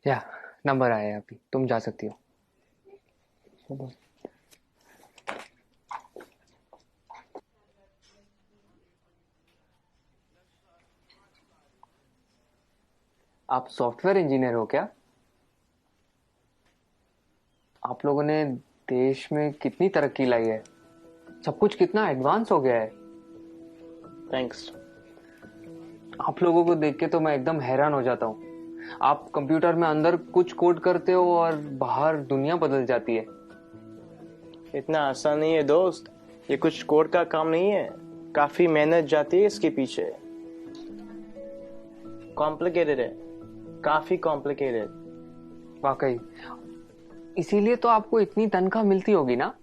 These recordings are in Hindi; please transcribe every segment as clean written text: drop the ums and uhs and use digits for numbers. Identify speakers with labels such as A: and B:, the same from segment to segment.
A: या नंबर आया है अभी, तुम जा सकती हो। आप सॉफ्टवेयर इंजीनियर हो क्या? आप लोगों ने देश में कितनी तरक्की लाई है, सब कुछ कितना एडवांस हो गया है।
B: थैंक्स।
A: आप लोगों को देख के तो मैं एकदम हैरान हो जाता हूँ। आप कंप्यूटर में अंदर कुछ कोड करते हो और बाहर दुनिया बदल जाती है।
B: इतना आसान नहीं है दोस्त, ये कुछ कोड का काम नहीं है, काफी मेहनत जाती है इसके पीछे। कॉम्प्लिकेटेड है, काफी कॉम्प्लिकेटेड।
A: वाकई, इसीलिए तो आपको इतनी तनख्वाह मिलती होगी ना।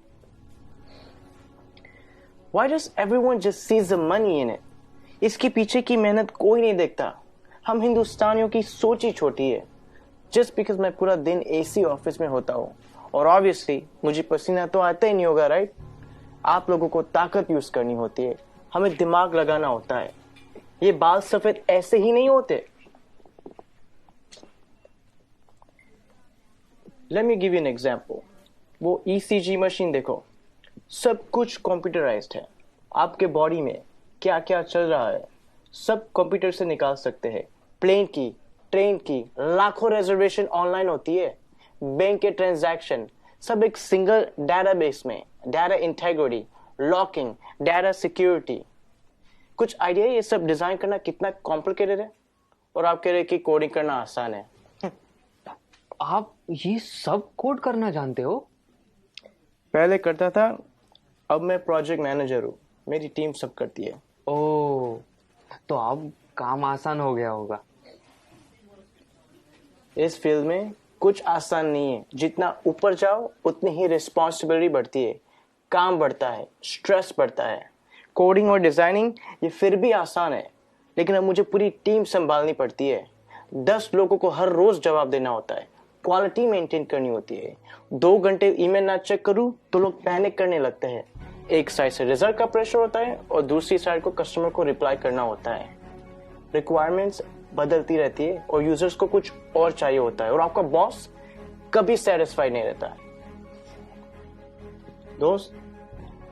B: Why does everyone just sees the money in it? इसके पीछे की मेहनत कोई नहीं देखता। हम हिंदुस्तानियों की सोच ही छोटी है। Just because मैं पूरा दिन एसी ऑफिस में होता हूँ और ऑब्वियसली मुझे पसीना तो आता ही नहीं होगा, राइट? आप लोगों को ताकत यूज करनी होती है, हमें दिमाग लगाना होता है। ये बाल सफेद ऐसे ही नहीं होते। Let me give you an example. वो ECG मशीन देखो, सब कुछ कंप्यूटराइज्ड है। आपके बॉडी में क्या क्या चल रहा है सब कंप्यूटर से निकाल सकते हैं। प्लेन की, ट्रेन की, लाखों रिजर्वेशन ऑनलाइन होती है। बैंक के ट्रांजैक्शन सब एक सिंगल डेटाबेस में। Data integrity, locking, data security. कुछ आइडिया ये सब डिजाइन करना कितना कॉम्प्लिकेटेड है? और आप कह रहे हैं कि कोडिंग करना आसान है।
A: आप ये सब कोड करना जानते हो?
B: पहले करता था, अब मैं प्रोजेक्ट मैनेजर हूँ, मेरी टीम सब करती है।
A: ओह, तो अब काम आसान हो गया होगा।
B: इस फील्ड में कुछ आसान नहीं है, जितना ऊपर जाओ उतनी ही रिस्पॉन्सिबिलिटी बढ़ती है, काम बढ़ता है, स्ट्रेस बढ़ता है। कोडिंग और डिजाइनिंग ये फिर भी आसान है, लेकिन अब मुझे पूरी टीम संभालनी पड़ती है। 10 लोगों को हर रोज जवाब देना होता है, क्वालिटी मेंटेन करनी होती है। 2 घंटे ईमेल ना चेक करूं तो लोग पैनिक करने लगते हैं। एक साइड से रिजल्ट का प्रेशर होता है और दूसरी साइड को कस्टमर को रिप्लाई करना होता है। रिक्वायरमेंट्स बदलती रहती है और यूजर्स को कुछ और चाहिए होता है, और आपका बॉस कभी सेटिस्फाइड नहीं रहता है। दोस्त,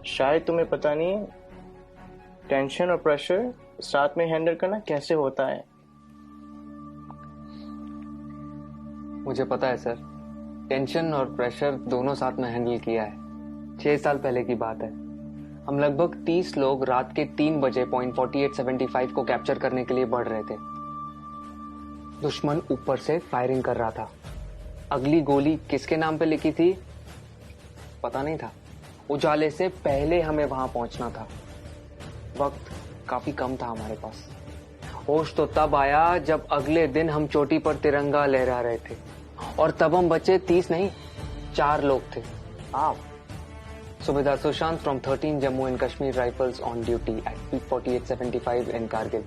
B: शायद तुम्हें पता नहीं है टेंशन और प्रेशर साथ में हैंडल करना कैसे होता है।
A: मुझे पता है सर, टेंशन और प्रेशर दोनों साथ में हैंडल किया है। 6 साल पहले की बात है। हम लगभग 30 लोग रात के 3 बजे पॉइंट 4875 को कैप्चर करने के लिए बढ़ रहे थे। दुश्मन ऊपर से फायरिंग कर रहा था। अगली गोली किसके नाम पे लिखी थी पता नहीं था। उजाले से पहले हमें वहां पहुंचना था। वक्त काफी कम था हमारे पास। होश तो तब आया जब अगले दिन हम चोटी पर तिरंगा लहरा रहे थे, और तब हम बचे 30 नहीं, 4 लोग थे। आप Subedar Sushant from 13 Jammu and Kashmir Rifles on duty at peak 4875 in Kargil.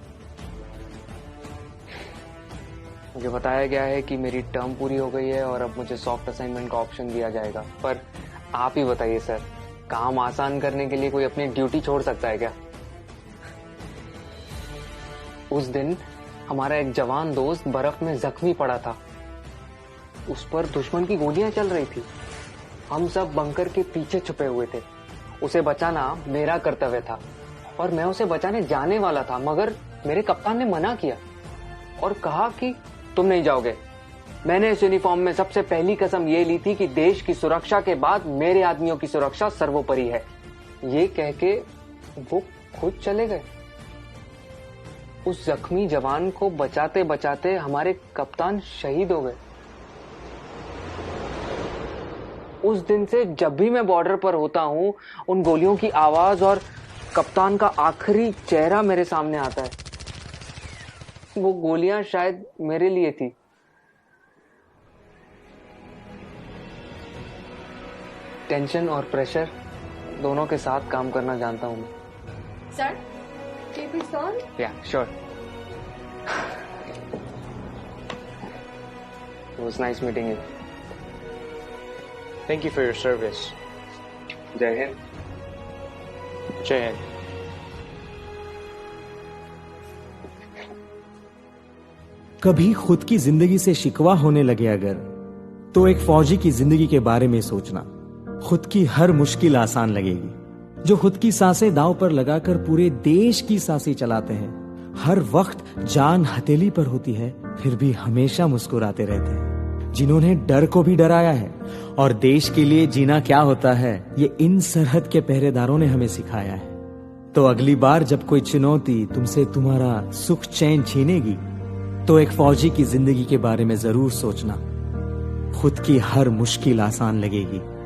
A: मुझे बताया गया है कि मेरी टर्म पूरी हो गई है और अब मुझे सॉफ्ट असाइनमेंट का ऑप्शन दिया जाएगा। पर आप ही बताइए सर, काम आसान करने के लिए कोई अपनी ड्यूटी छोड़ सकता है क्या? उस दिन हमारा एक जवान दोस्त बर्फ में जख्मी पड़ा था। उस पर दुश्मन की गोलियां चल रही थी। हम सब बंकर के पीछे छुपे हुए थे। उसे बचाना मेरा कर्तव्य था और मैं उसे बचाने जाने वाला था, मगर मेरे कप्तान ने मना किया और कहा कि तुम नहीं जाओगे। मैंने इस यूनिफॉर्म में सबसे पहली कसम ये ली थी कि देश की सुरक्षा के बाद मेरे आदमियों की सुरक्षा सर्वोपरि है। ये कह के वो खुद चले गए। उस जख्मी जवान को बचाते बचाते हमारे कप्तान शहीद हो गए। उस दिन से जब भी मैं बॉर्डर पर होता हूँ, उन गोलियों की आवाज और कप्तान का आखिरी चेहरा मेरे सामने आता है। वो गोलियां शायद मेरे लिए थी। टेंशन और प्रेशर दोनों के साथ काम करना जानता हूँ मैं।
C: Sir, table solve?
A: या sure. It was nice meeting you.
B: Thank you for your service.
A: जय हिंद।
B: जय हिंद।
D: कभी खुद की जिंदगी से शिकवा होने लगे अगर, तो एक फौजी की जिंदगी के बारे में सोचना। खुद की हर मुश्किल आसान लगेगी। जो खुद की सांसें दांव पर लगाकर पूरे देश की सांसें चलाते हैं, हर वक्त जान हथेली पर होती है फिर भी हमेशा मुस्कुराते रहते हैं। जिन्होंने डर को भी डराया है और देश के लिए जीना क्या होता है, ये इन सरहद के पहरेदारों ने हमें सिखाया है। तो अगली बार जब कोई चुनौती तुमसे तुम्हारा सुख चैन छीनेगी, तो एक फौजी की जिंदगी के बारे में जरूर सोचना। खुद की हर मुश्किल आसान लगेगी।